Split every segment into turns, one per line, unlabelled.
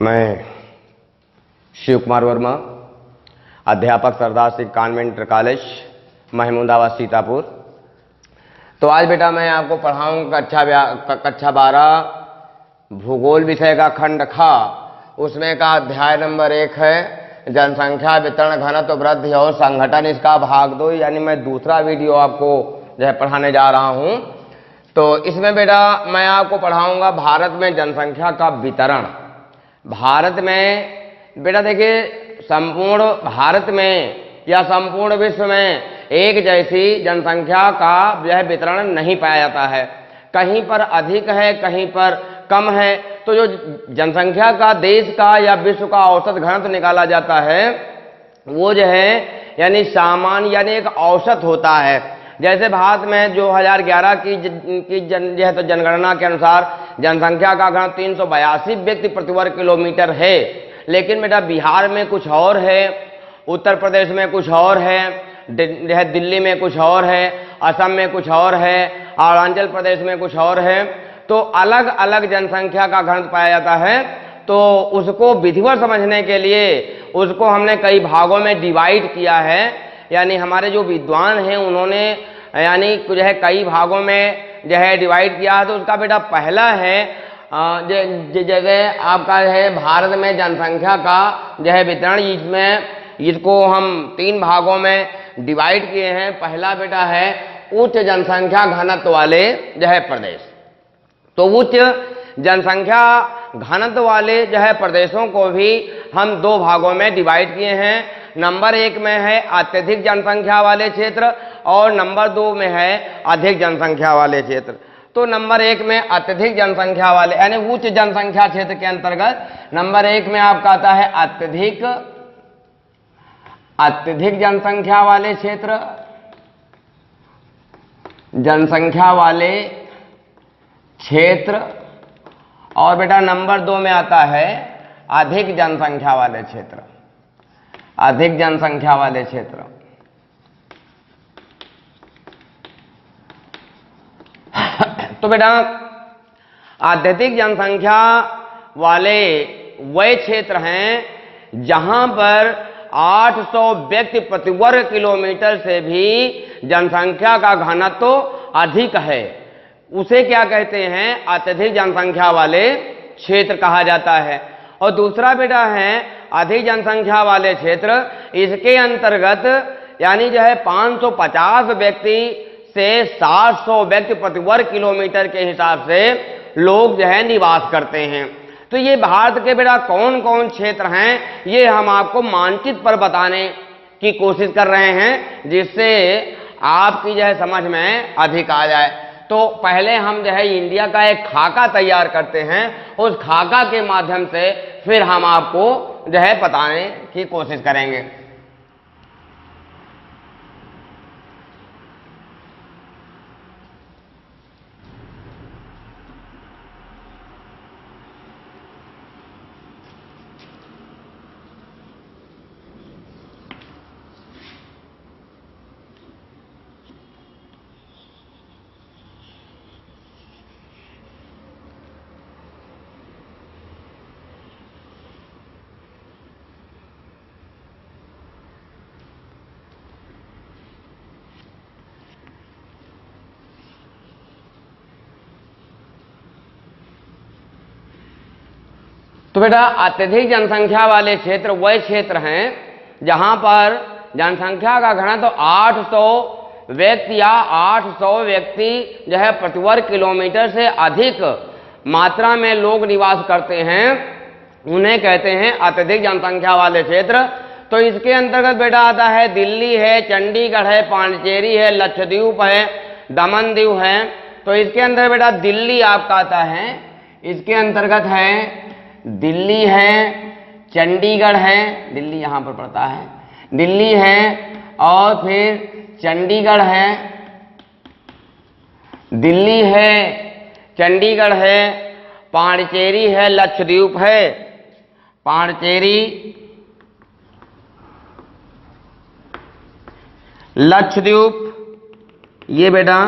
मैं शिव कुमार वर्मा, अध्यापक Sardar Singh convent inter college, Mahmudabad, Sitapur. तो आज बेटा मैं आपको पढ़ाऊँगा कक्षा 12 भूगोल विषय का खंड ख, उसमें का अध्याय नंबर 1 है जनसंख्या वितरण घनत्व वृद्धि और संगठन, इसका भाग 2, यानी मैं दूसरा वीडियो आपको जो है पढ़ाने जा रहा हूँ। तो इसमें बेटा मैं आपको पढ़ाऊँगा भारत में जनसंख्या का वितरण। भारत में बेटा देखिए, संपूर्ण भारत में या संपूर्ण विश्व में एक जैसी जनसंख्या का यह वितरण नहीं पाया जाता है। कहीं पर अधिक है, कहीं पर कम है। तो जो जनसंख्या का देश का या विश्व का औसत घनत्व निकाला जाता है वो जो है यानी सामान्य यानी एक औसत होता है। जैसे भारत में 2011 की जनगणना के अनुसार जनसंख्या का घनत्व 382 व्यक्ति प्रति वर्ग किलोमीटर है। लेकिन बेटा बिहार में कुछ और है, उत्तर प्रदेश में कुछ और है, दिल्ली में कुछ और है, असम में कुछ और है, अरुणाचल प्रदेश में कुछ और है। तो अलग अलग जनसंख्या का घनत्व पाया जाता है। तो उसको विधिवत समझने के लिए उसको हमने कई भागों में डिवाइड किया है। यानी हमारे जो विद्वान हैं उन्होंने यानी जो है कई भागों में जो है डिवाइड किया है। तो उसका बेटा पहला है जैसे आपका है भारत में जनसंख्या का जो है वितरण, इसमें इसको हम 3 भागों में डिवाइड किए हैं। पहला बेटा है उच्च जनसंख्या घनत्व वाले जो है प्रदेश। तो उच्च जनसंख्या घनत्व वाले जो है प्रदेशों को भी हम 2 भागों में डिवाइड किए हैं। नंबर 1 में है अत्यधिक जनसंख्या वाले क्षेत्र और नंबर 2 में है अधिक जनसंख्या वाले क्षेत्र। तो नंबर 1 में अत्यधिक जनसंख्या वाले यानी उच्च जनसंख्या क्षेत्र के अंतर्गत नंबर 1 में आपका आता है अत्यधिक जनसंख्या वाले क्षेत्र, जनसंख्या वाले क्षेत्र। और बेटा नंबर 2 में आता है अधिक जनसंख्या वाले क्षेत्र, अधिक जनसंख्या वाले क्षेत्र। तो बेटा अत्यधिक जनसंख्या वाले वह क्षेत्र हैं जहां पर 800 व्यक्ति प्रति वर्ग किलोमीटर से भी जनसंख्या का घनत्व अधिक है। उसे क्या कहते हैं? अत्यधिक जनसंख्या वाले क्षेत्र कहा जाता है। और दूसरा बेटा है अधिक जनसंख्या वाले क्षेत्र, इसके अंतर्गत यानी जो है 550 व्यक्ति से 700 व्यक्ति प्रति वर्ग किलोमीटर के हिसाब से लोग जो है निवास करते हैं। तो ये भारत के बेटा कौन कौन क्षेत्र हैं ये हम आपको मानचित्र पर बताने की कोशिश कर रहे हैं, जिससे आपकी जो है समझ में अधिक आ जाए। तो पहले हम जो है इंडिया का एक खाका तैयार करते हैं, उस खाका के माध्यम से फिर हम आपको जो है बताने की कोशिश करेंगे। तो बेटा अत्यधिक जनसंख्या वाले क्षेत्र वह क्षेत्र हैं जहां पर जनसंख्या का घनत्व 800 व्यक्ति या 800 व्यक्ति जो है प्रति वर्ग किलोमीटर से अधिक मात्रा में लोग निवास करते हैं, उन्हें कहते हैं अत्यधिक जनसंख्या वाले क्षेत्र। तो इसके अंतर्गत बेटा आता है दिल्ली है, चंडीगढ़ है, पांडिचेरी है, लक्षद्वीप है, दमन दीव है। तो इसके अंदर बेटा दिल्ली आपका आता है, इसके अंतर्गत है दिल्ली है, चंडीगढ़ है, दिल्ली यहां पर पड़ता है, दिल्ली है और फिर चंडीगढ़ है, दिल्ली है, चंडीगढ़ है, पांडिचेरी है, लक्षद्वीप है, पांडिचेरी, लक्षद्वीप, ये बेटा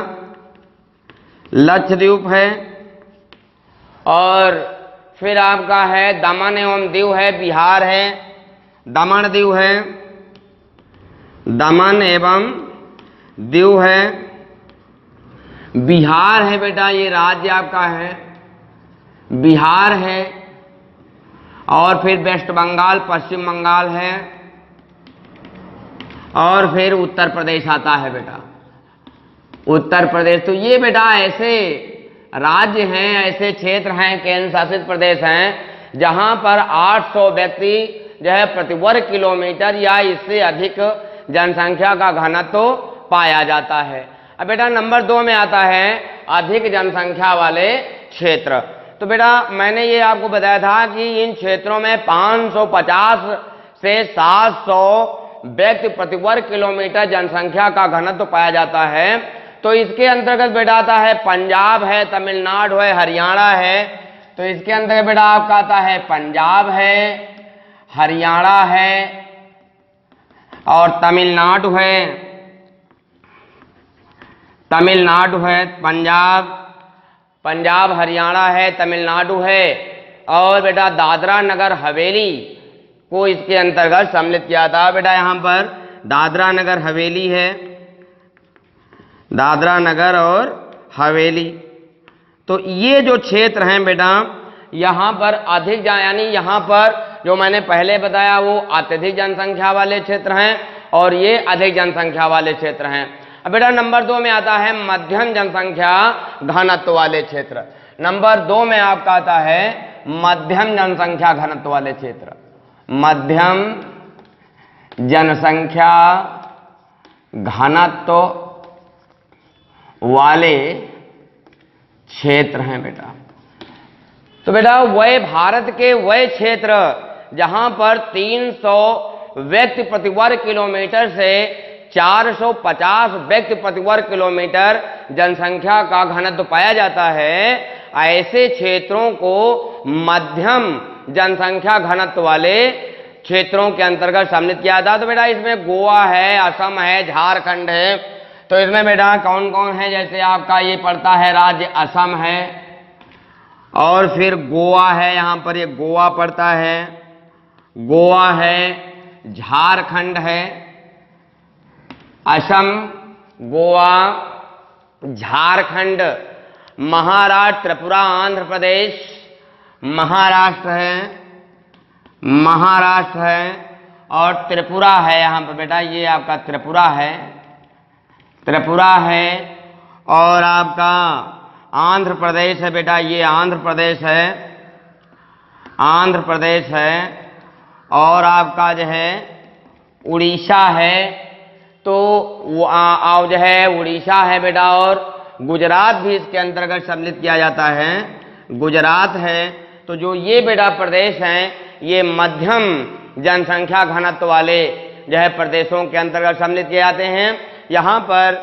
लक्षद्वीप है। और फिर आपका है दमन एवं दीव है, बिहार है, दमन दीव है, दमन एवं दीव है, बिहार है बेटा, ये राज्य आपका है, बिहार है, और फिर वेस्ट बंगाल, पश्चिम बंगाल है, और फिर उत्तर प्रदेश आता है बेटा, उत्तर प्रदेश। तो ये बेटा ऐसे राज्य हैं, ऐसे क्षेत्र हैं, केंद्र शासित प्रदेश हैं, जहां पर 800 व्यक्ति जो है प्रति वर्ग किलोमीटर या इससे अधिक जनसंख्या का घनत्व पाया जाता है। अब बेटा नंबर 2 में आता है अधिक जनसंख्या वाले क्षेत्र। तो बेटा मैंने ये आपको बताया था कि इन क्षेत्रों में 550 से 700 व्यक्ति प्रति वर्ग किलोमीटर जनसंख्या का घनत्व पाया जाता है। तो इसके अंतर्गत बेटा आता है पंजाब है, तमिलनाडु है, हरियाणा है। तो इसके अंतर्गत बेटा आपका आता है पंजाब है, हरियाणा है और तमिलनाडु है, तमिलनाडु है, पंजाब हरियाणा है, तमिलनाडु है, और बेटा दादरा नगर हवेली को इसके अंतर्गत सम्मिलित किया था। बेटा यहां पर दादरा नगर हवेली है, दादरा नगर और हवेली। तो ये जो क्षेत्र हैं बेटा यहां पर अधिक यानी यहां पर जो मैंने पहले बताया वो अत्यधिक जनसंख्या वाले क्षेत्र हैं और ये अधिक जनसंख्या वाले क्षेत्र हैं। अब बेटा नंबर 2 में आता है मध्यम जनसंख्या घनत्व वाले क्षेत्र। नंबर 2 में आपका आता है मध्यम जनसंख्या घनत्व वाले क्षेत्र, मध्यम जनसंख्या घनत्व वाले क्षेत्र हैं बेटा। तो बेटा वह भारत के वह क्षेत्र जहां पर 300 व्यक्ति प्रति वर्ग किलोमीटर से 450 व्यक्ति प्रति वर्ग किलोमीटर जनसंख्या का घनत्व पाया जाता है, ऐसे क्षेत्रों को मध्यम जनसंख्या घनत्व वाले क्षेत्रों के अंतर्गत सम्मिलित किया जाता। तो बेटा इसमें गोवा है, असम है, झारखंड है। तो इसमें बेटा कौन कौन है, जैसे आपका ये पड़ता है राज्य असम है और फिर गोवा है, यहां पर ये गोवा पड़ता है, गोवा है, झारखंड है, असम, गोवा, झारखंड, महाराष्ट्र, त्रिपुरा, आंध्र प्रदेश, महाराष्ट्र है और त्रिपुरा है। यहां पर बेटा ये आपका त्रिपुरा है, त्रिपुरा है और आपका आंध्र प्रदेश है बेटा, ये आंध्र प्रदेश है, आंध्र प्रदेश है और आपका जो है उड़ीसा है। तो वो जो है उड़ीसा है बेटा और गुजरात भी इसके अंतर्गत सम्मिलित किया जाता है, गुजरात है। तो जो ये बेटा प्रदेश हैं ये मध्यम जनसंख्या घनत्व वाले जो है प्रदेशों के अंतर्गत सम्मिलित किए जाते हैं। यहाँ पर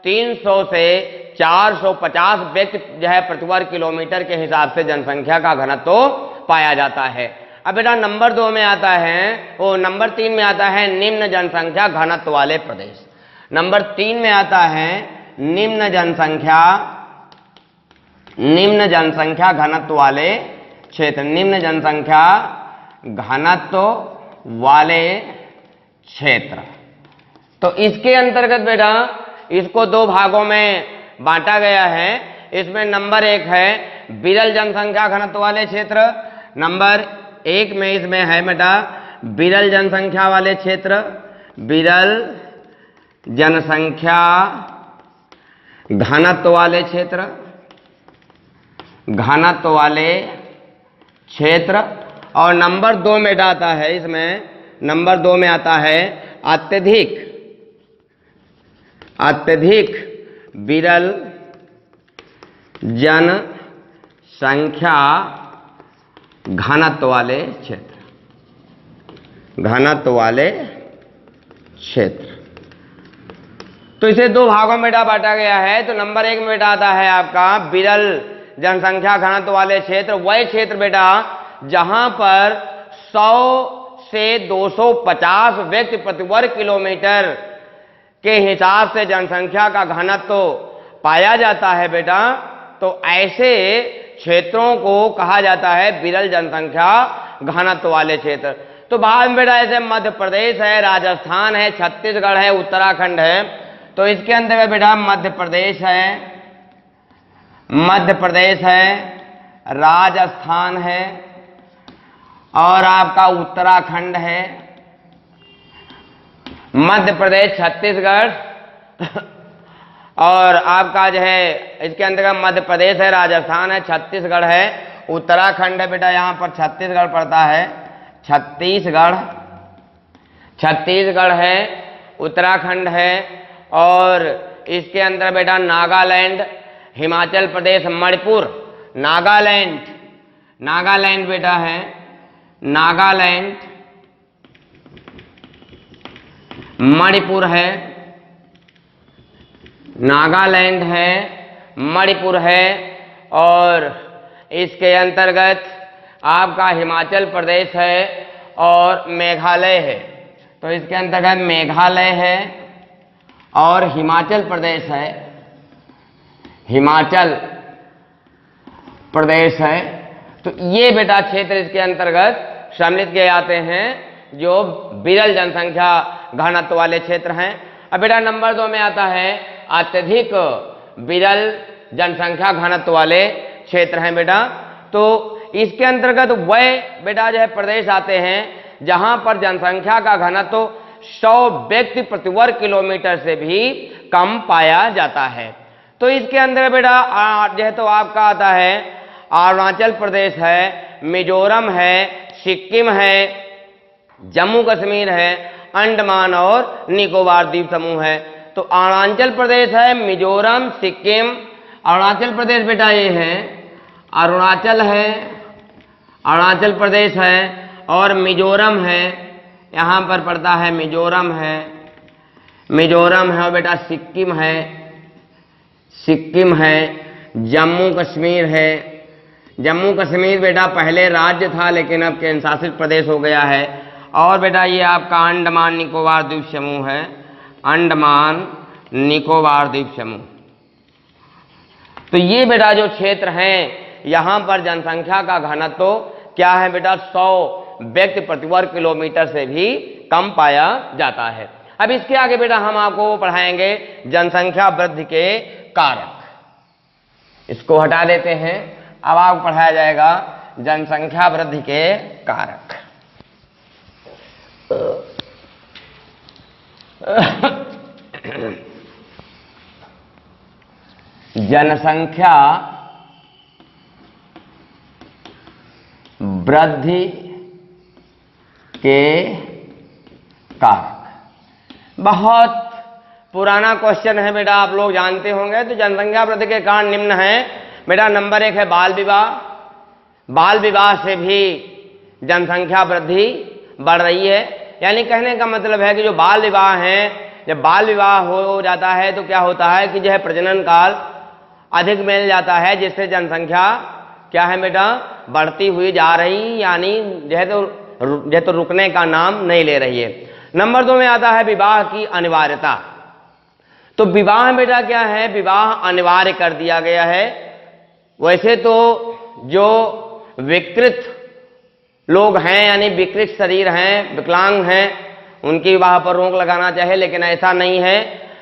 300 से 450 व्यक्ति जो है प्रति वर्ग किलोमीटर के हिसाब से जनसंख्या का घनत्व पाया जाता है। अब बेटा नंबर 2 में आता है वो नंबर 3 में आता है निम्न जनसंख्या घनत्व वाले प्रदेश। नंबर 3 में आता है निम्न जनसंख्या घनत्व वाले क्षेत्र, निम्न जनसंख्या घनत्व वाले क्षेत्र। तो इसके अंतर्गत बेटा इसको 2 भागों में बांटा गया है। इसमें नंबर 1 है विरल जनसंख्या घनत्व वाले क्षेत्र, नंबर 1 में इसमें है बेटा विरल जनसंख्या वाले क्षेत्र, विरल जनसंख्या घनत्व वाले क्षेत्र, घनत्व वाले क्षेत्र। और नंबर 2 में आता है, इसमें नंबर 2 में आता है अत्यधिक विरल जनसंख्या घनत्व वाले क्षेत्र, घनत्व वाले क्षेत्र। तो इसे 2 भागों में बांटा गया है। तो नंबर 1 में बेटा आता है आपका विरल जनसंख्या घनत्व वाले क्षेत्र, वह क्षेत्र बेटा जहां पर 100 से 250 व्यक्ति प्रति वर्ग किलोमीटर के हिसाब से जनसंख्या का घनत्व पाया जाता है बेटा। तो ऐसे क्षेत्रों को कहा जाता है विरल जनसंख्या घनत्व वाले क्षेत्र। तो बाद में बेटा ऐसे मध्य प्रदेश है, राजस्थान है, छत्तीसगढ़ है, उत्तराखंड है। तो इसके अंतर्गत बेटा मध्य प्रदेश है, राजस्थान है और आपका उत्तराखंड है। मध्य प्रदेश, छत्तीसगढ़ और आपका जो है इसके अंतर्गत मध्य प्रदेश है, राजस्थान है, छत्तीसगढ़ है, उत्तराखंड है। बेटा यहां पर छत्तीसगढ़ पड़ता है, छत्तीसगढ़ है, उत्तराखंड है और इसके अंदर बेटा नागालैंड, हिमाचल प्रदेश, मणिपुर, नागालैंड बेटा है, मणिपुर है, नागालैंड है, मणिपुर है और इसके अंतर्गत आपका हिमाचल प्रदेश है और मेघालय है। तो इसके अंतर्गत मेघालय है और हिमाचल प्रदेश है, तो ये बेटा क्षेत्र इसके अंतर्गत सम्मिलित किए जाते हैं जो विरल जनसंख्या घनत्व वाले क्षेत्र हैं। अब बेटा नंबर 2 में आता है अत्यधिक विरल जनसंख्या घनत्व वाले क्षेत्र हैं बेटा। तो इसके अंतर्गत वह बेटा जो है प्रदेश आते हैं जहां पर जनसंख्या का घनत्व 100 व्यक्ति प्रति वर्ग किलोमीटर से भी कम पाया जाता है। तो इसके अंदर बेटा जो है तो आपका आता है अरुणाचल प्रदेश है, मिजोरम है, सिक्किम है, जम्मू कश्मीर है, अंडमान और निकोबार द्वीप समूह है। तो अरुणाचल प्रदेश है, मिजोरम, सिक्किम, अरुणाचल प्रदेश बेटा ये है, अरुणाचल प्रदेश है और मिजोरम है, यहाँ पर पड़ता है मिजोरम है और बेटा सिक्किम है, जम्मू कश्मीर बेटा पहले राज्य था लेकिन अब केंद्र शासित प्रदेश हो गया है। और बेटा ये आपका अंडमान निकोबार द्वीप समूह है, तो ये बेटा जो क्षेत्र हैं यहां पर जनसंख्या का घनत्व क्या है बेटा 100 व्यक्ति प्रति वर्ग किलोमीटर से भी कम पाया जाता है। अब इसके आगे बेटा हम आपको पढ़ाएंगे जनसंख्या वृद्धि के कारक। इसको हटा देते हैं, अब आपको पढ़ाया जाएगा जनसंख्या वृद्धि के कारक। जनसंख्या वृद्धि के कारक बहुत पुराना क्वेश्चन है बेटा, आप लोग जानते होंगे। तो जनसंख्या वृद्धि के कारण निम्न है बेटा। नंबर 1 है बाल विवाह से भी जनसंख्या वृद्धि बढ़ रही है। यानी कहने का मतलब है कि जो बाल विवाह हैं, जब बाल विवाह हो जाता है तो क्या होता है कि जो है प्रजनन काल अधिक मिल जाता है, जिससे जनसंख्या क्या है बेटा बढ़ती हुई जा रही, यानी जो तो रुकने का नाम नहीं ले रही है। नंबर 2 में आता है विवाह की अनिवार्यता। तो विवाह बेटा क्या है, विवाह अनिवार्य कर दिया गया है। वैसे तो जो विकृत लोग हैं यानी विकृत शरीर हैं, विकलांग हैं, उनकी विवाह पर रोक लगाना चाहिए, लेकिन ऐसा नहीं है।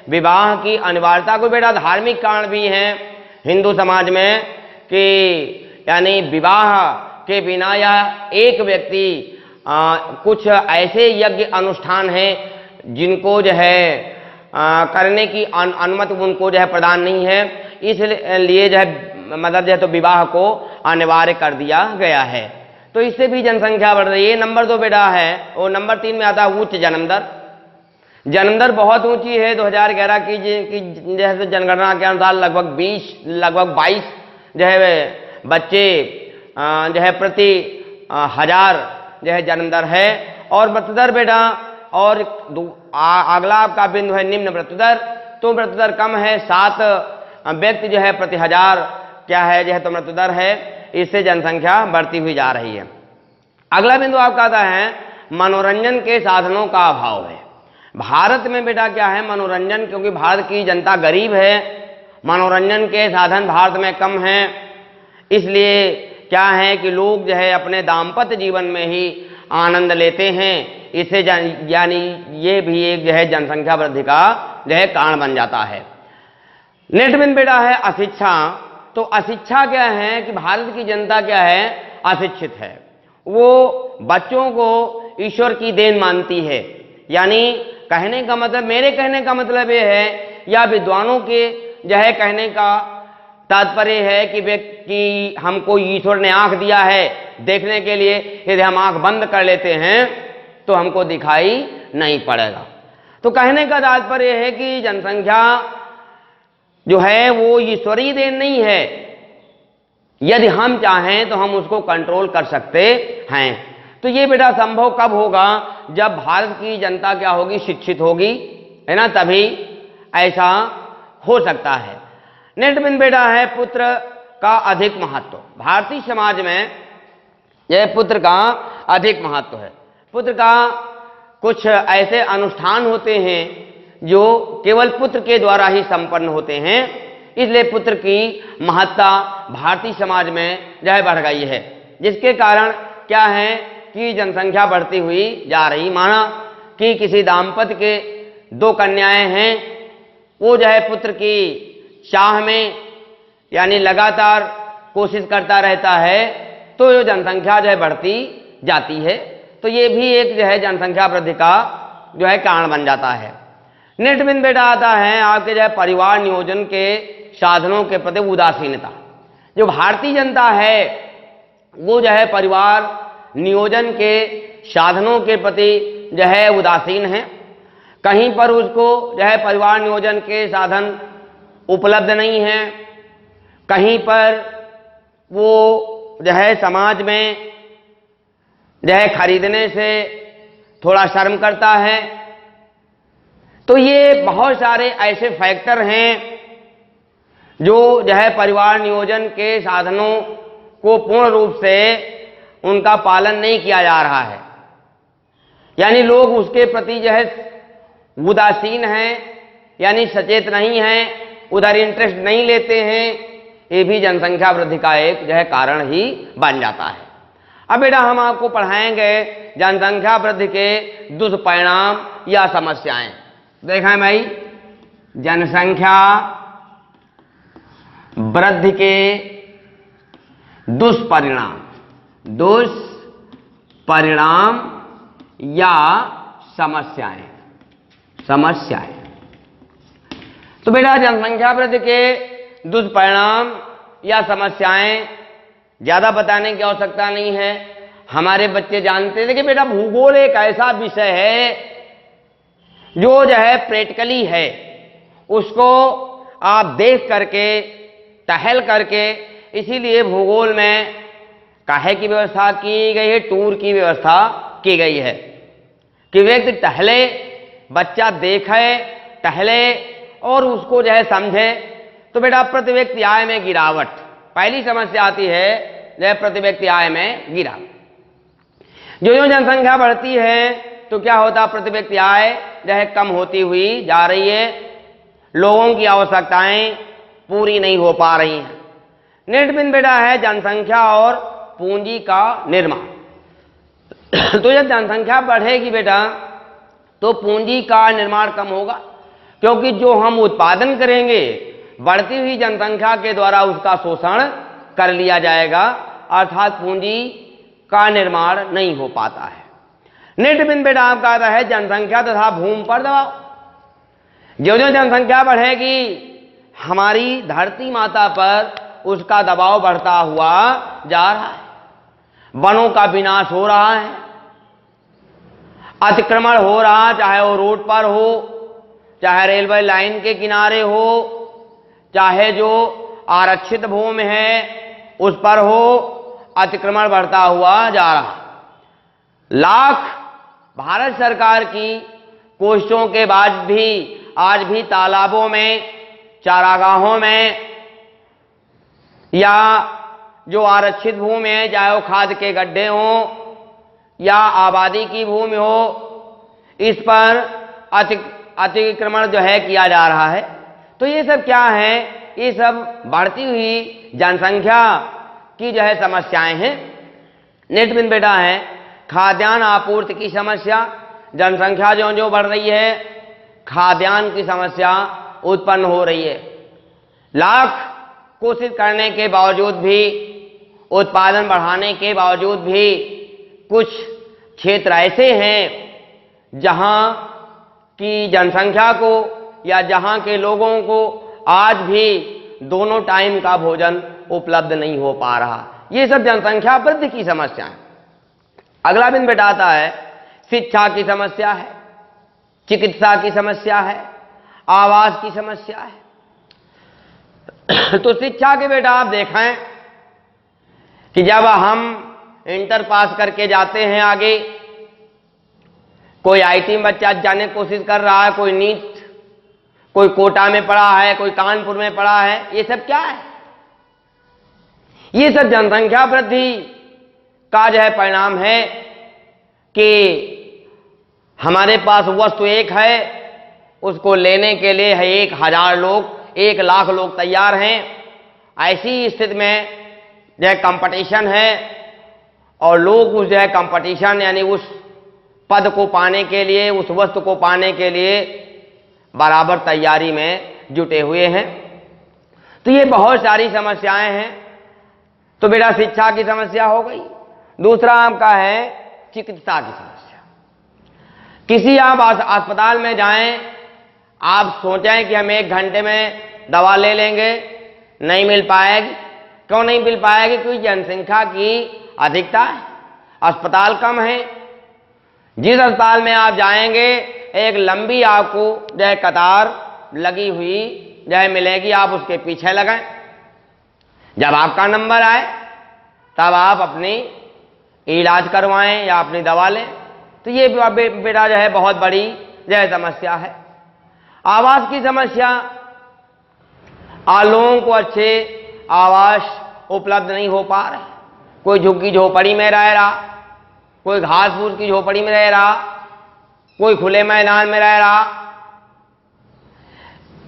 विवाह की अनिवार्यता को बेटा धार्मिक कारण भी हैं हिंदू समाज में कि यानी विवाह के बिना या एक व्यक्ति कुछ ऐसे यज्ञ अनुष्ठान हैं जिनको जो है करने की अनुमति उनको जो है प्रदान नहीं है, इसलिए जो है मतलब जो है तो विवाह को अनिवार्य कर दिया गया है। तो इससे भी जनसंख्या बढ़ रही है। नंबर 2 बेटा है और नंबर 3 में आता है उच्च जन्म दर। जन्म दर बहुत ऊंची है। 2011 की जैसे जनगणना के अनुसार लगभग 22 जो है बच्चे जो है प्रति 1000 जो है जन्म दर है। और मृत्यु दर बेटा और अगला आपका बिंदु है निम्न मृत्यु दर। तो मृत्यु दर कम है, 7 व्यक्ति जो है प्रति 1000 क्या है जो है तो मृत्यु दर है। इससे जनसंख्या बढ़ती हुई जा रही है। अगला बिंदु आपका आता है मनोरंजन के साधनों का अभाव है। भारत में बेटा क्या है मनोरंजन, क्योंकि भारत की जनता गरीब है, मनोरंजन के साधन भारत में कम हैं, इसलिए क्या है कि लोग जो है अपने दाम्पत्य जीवन में ही आनंद लेते हैं। इससे यानी ये भी एक जो है जनसंख्या वृद्धि का जो है कारण बन जाता है। नेक्स्ट बिंदु बेटा है अशिक्षा। तो अशिक्षा क्या है कि भारत की जनता क्या है, अशिक्षित है। वो बच्चों को ईश्वर की देन मानती है। यानी कहने का मतलब, मेरे कहने का मतलब ये है, या विद्वानों के जो है कहने का तात्पर्य है कि हमको ईश्वर ने आंख दिया है देखने के लिए, यदि हम आंख बंद कर लेते हैं तो हमको दिखाई नहीं पड़ेगा। तो कहने का तात्पर्य है कि जनसंख्या जो है वो ईश्वरीय देन नहीं है। यदि हम चाहें तो हम उसको कंट्रोल कर सकते हैं। तो ये बेटा संभव कब होगा, जब भारत की जनता क्या होगी, शिक्षित होगी, है ना, तभी ऐसा हो सकता है। नेक्स्ट बिंदु बेटा है पुत्र का अधिक महत्व। भारतीय समाज में यह पुत्र का अधिक महत्व है। पुत्र का कुछ ऐसे अनुष्ठान होते हैं जो केवल पुत्र के द्वारा ही संपन्न होते हैं, इसलिए पुत्र की महत्ता भारतीय समाज में जो है बढ़ गई है, जिसके कारण क्या है कि जनसंख्या बढ़ती हुई जा रही। माना कि किसी दाम्पत्य के 2 कन्याएं हैं, वो जो है पुत्र की चाह में यानी लगातार कोशिश करता रहता है, तो जो जनसंख्या जो है बढ़ती जाती है। तो ये भी एक जो है जनसंख्या वृद्धि का जो है कारण बन जाता है। नेक्स्ट बिंदु बेटा आता है आपके जो है परिवार नियोजन के साधनों के प्रति उदासीनता। जो भारतीय जनता है वो जो है परिवार नियोजन के साधनों के प्रति जो है उदासीन है। कहीं पर उसको जो है परिवार नियोजन के साधन उपलब्ध नहीं है, कहीं पर वो जो है समाज में जो है खरीदने से थोड़ा शर्म करता है। तो ये बहुत सारे ऐसे फैक्टर हैं जो है परिवार नियोजन के साधनों को पूर्ण रूप से उनका पालन नहीं किया जा रहा है, यानी लोग उसके प्रति जो है उदासीन हैं, यानी सचेत नहीं हैं, उधर इंटरेस्ट नहीं लेते हैं। ये भी जनसंख्या वृद्धि का एक जो है कारण ही बन जाता है। अब बेटा हम आपको पढ़ाएंगे जनसंख्या वृद्धि के दुष्परिणाम या समस्याएं। देखा भाई, जनसंख्या वृद्धि के दुष्परिणाम या समस्याएं। तो बेटा जनसंख्या वृद्धि के दुष्परिणाम या समस्याएं ज्यादा बताने की आवश्यकता नहीं है, हमारे बच्चे जानते थे कि बेटा भूगोल एक ऐसा विषय है जो है प्रैक्टिकली है, उसको आप देख करके टहल करके, इसीलिए भूगोल में काहे की व्यवस्था की गई है, टूर की व्यवस्था की गई है कि व्यक्ति टहले, बच्चा देखे, टहले और उसको जो है समझे। तो बेटा प्रति व्यक्ति आय में गिरावट पहली समस्या आती है, जो प्रति व्यक्ति आय में गिरावट। जो जनसंख्या बढ़ती है तो क्या होता, प्रति व्यक्ति आय जो है कम होती हुई जा रही है, लोगों की आवश्यकताएं पूरी नहीं हो पा रही हैं। नेक्स्ट बिंदु बेटा है जनसंख्या और पूंजी का निर्माण। तो जब जनसंख्या बढ़ेगी बेटा तो पूंजी का निर्माण कम होगा, क्योंकि जो हम उत्पादन करेंगे बढ़ती हुई जनसंख्या के द्वारा उसका शोषण कर लिया जाएगा, अर्थात पूंजी का निर्माण नहीं हो पाता है। नेक्स्ट बिंदु बेटा आपका आता है जनसंख्या तथा भूमि पर दबाव। जो जनसंख्या बढ़ेगी हमारी धरती माता पर उसका दबाव बढ़ता हुआ जा रहा है, वनों का विनाश हो रहा है, अतिक्रमण हो रहा, चाहे वो रोड पर हो, चाहे रेलवे लाइन के किनारे हो, चाहे जो आरक्षित भूमि है उस पर हो, अतिक्रमण बढ़ता हुआ जा रहा। लाख भारत सरकार की कोशिशों के बाद भी आज भी तालाबों में, चारागाहों में या जो आरक्षित भूमि है, चाहे वो खाद के गड्ढे हों या आबादी की भूमि हो, इस पर अतिक्रमण जो है किया जा रहा है। तो ये सब क्या है, ये सब बढ़ती हुई जनसंख्या की जो है समस्याएं हैं। नेक्स्ट बिंदु बेटा है खाद्यान्न आपूर्ति की समस्या। जनसंख्या जो जो बढ़ रही है, खाद्यान्न की समस्या उत्पन्न हो रही है। लाख कोशिश करने के बावजूद भी, उत्पादन बढ़ाने के बावजूद भी कुछ क्षेत्र ऐसे हैं जहां की जनसंख्या को या जहां के लोगों को आज भी दोनों टाइम का भोजन उपलब्ध नहीं हो पा रहा। ये सब जनसंख्या वृद्धि की समस्या है। अगला बिंदु बेटा आता है शिक्षा की समस्या है, चिकित्सा की समस्या है, आवास की समस्या है। तो शिक्षा के बेटा आप देखें कि जब हम इंटर पास करके जाते हैं आगे, कोई आईटी में बच्चा जाने की कोशिश कर रहा है, कोई नीट, कोई कोटा में पढ़ा है, कोई कानपुर में पढ़ा है, ये सब क्या है? ये सब जनसंख्या वृद्धि का जो है परिणाम है कि हमारे पास वस्तु एक है, उसको लेने के लिए है 1000 लोग, 1 लाख लोग तैयार हैं। ऐसी स्थिति में जो है कंपटीशन है और लोग उस जो है कंपटीशन यानी उस पद को पाने के लिए, उस वस्तु को पाने के लिए बराबर तैयारी में जुटे हुए हैं। तो ये बहुत सारी समस्याएं हैं। तो बेटा शिक्षा की समस्या हो गई। दूसरा आपका है चिकित्सा की समस्या। किसी आप अस्पताल में जाएं, आप सोचें कि हम 1 घंटे में दवा ले लेंगे, नहीं मिल पाएगी। क्यों नहीं मिल पाएगी? क्योंकि जनसंख्या की अधिकता है, अस्पताल कम है। जिस अस्पताल में आप जाएंगे एक लंबी आपको जो है कतार लगी हुई जो है मिलेगी, आप उसके पीछे लगाएं। जब आपका नंबर आए तब आप अपनी इलाज करवाएं या अपनी दवा लें। तो ये बेटा जो है बहुत बड़ी जो है समस्या है। आवास की समस्या, लोगों को अच्छे आवास उपलब्ध नहीं हो पा रहे। कोई झुग्गी झोपड़ी में रह रहा, कोई घास फूस की झोपड़ी में रह रहा, कोई खुले मैदान में रह रहा।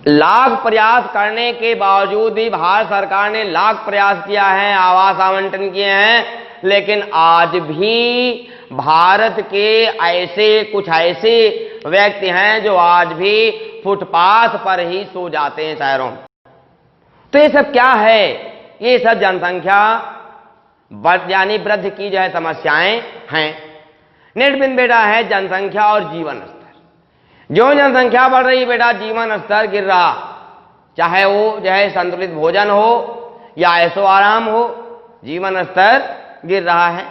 लाख प्रयास करने के बावजूद भी भारत सरकार ने लाख प्रयास किया है, आवास आवंटन किए हैं, लेकिन आज भी भारत के कुछ ऐसे व्यक्ति हैं जो आज भी फुटपाथ पर ही सो जाते हैं शहरों में। तो ये सब क्या है? ये सब जनसंख्या यानी वृद्धि की जो है समस्याएं हैं। नेक्स्ट बिंदु बेटा है जनसंख्या और जीवन स्तर। जो जनसंख्या बढ़ रही है बेटा, जीवन स्तर गिर रहा। चाहे वो जो है संतुलित भोजन हो या ऐशो आराम हो, जीवन स्तर गिर रहा है।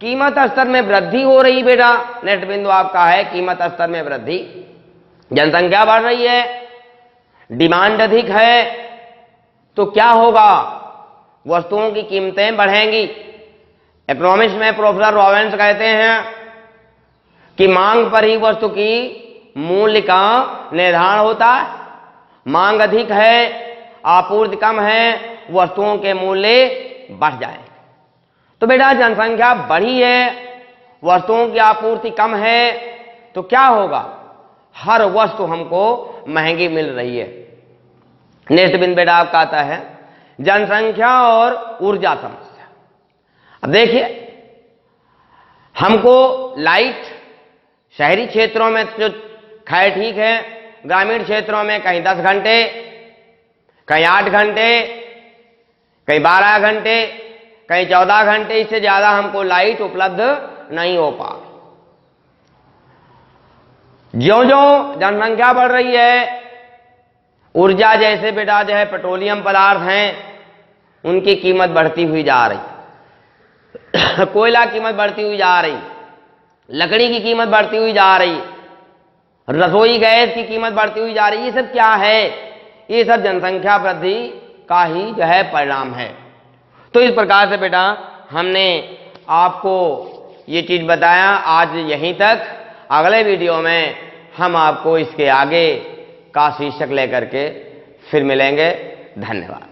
कीमत स्तर में वृद्धि हो रही बेटा। नेक्स्ट बिंदु आपका है कीमत स्तर में वृद्धि। जनसंख्या बढ़ रही है, डिमांड अधिक है, तो क्या होगा? वस्तुओं की कीमतें बढ़ेंगी। इकोनॉमिक्स में प्रोफेसर रॉबिन्स कहते हैं कि मांग पर ही वस्तु की मूल्य का निर्धारण होता है। मांग अधिक है, आपूर्ति कम है, वस्तुओं के मूल्य बढ़ जाए। तो बेटा जनसंख्या बढ़ी है, वस्तुओं की आपूर्ति कम है, तो क्या होगा? हर वस्तु हमको महंगी मिल रही है। नेक्स्ट बिंदु बेटा आपका आता है जनसंख्या और ऊर्जा समस्या। अब देखिए, हमको लाइट शहरी क्षेत्रों में जो खैर ठीक है, ग्रामीण क्षेत्रों में कहीं 10 घंटे, कहीं 8 घंटे, कहीं 12 घंटे, कहीं 14 घंटे, इससे ज्यादा हमको लाइट उपलब्ध नहीं हो पा। ज्यों ज्यों जनसंख्या बढ़ रही है, ऊर्जा जैसे बेटा जो है पेट्रोलियम पदार्थ हैं, उनकी कीमत बढ़ती हुई जा रही। कोयला कीमत बढ़ती हुई जा रही, लकड़ी की कीमत बढ़ती हुई जा रही, रसोई गैस की कीमत बढ़ती हुई जा रही। ये सब क्या है? ये सब जनसंख्या वृद्धि का ही जो है परिणाम है। तो इस प्रकार से बेटा हमने आपको ये चीज बताया आज यहीं तक। अगले वीडियो में हम आपको इसके आगे का शीर्षक लेकर के फिर मिलेंगे। धन्यवाद।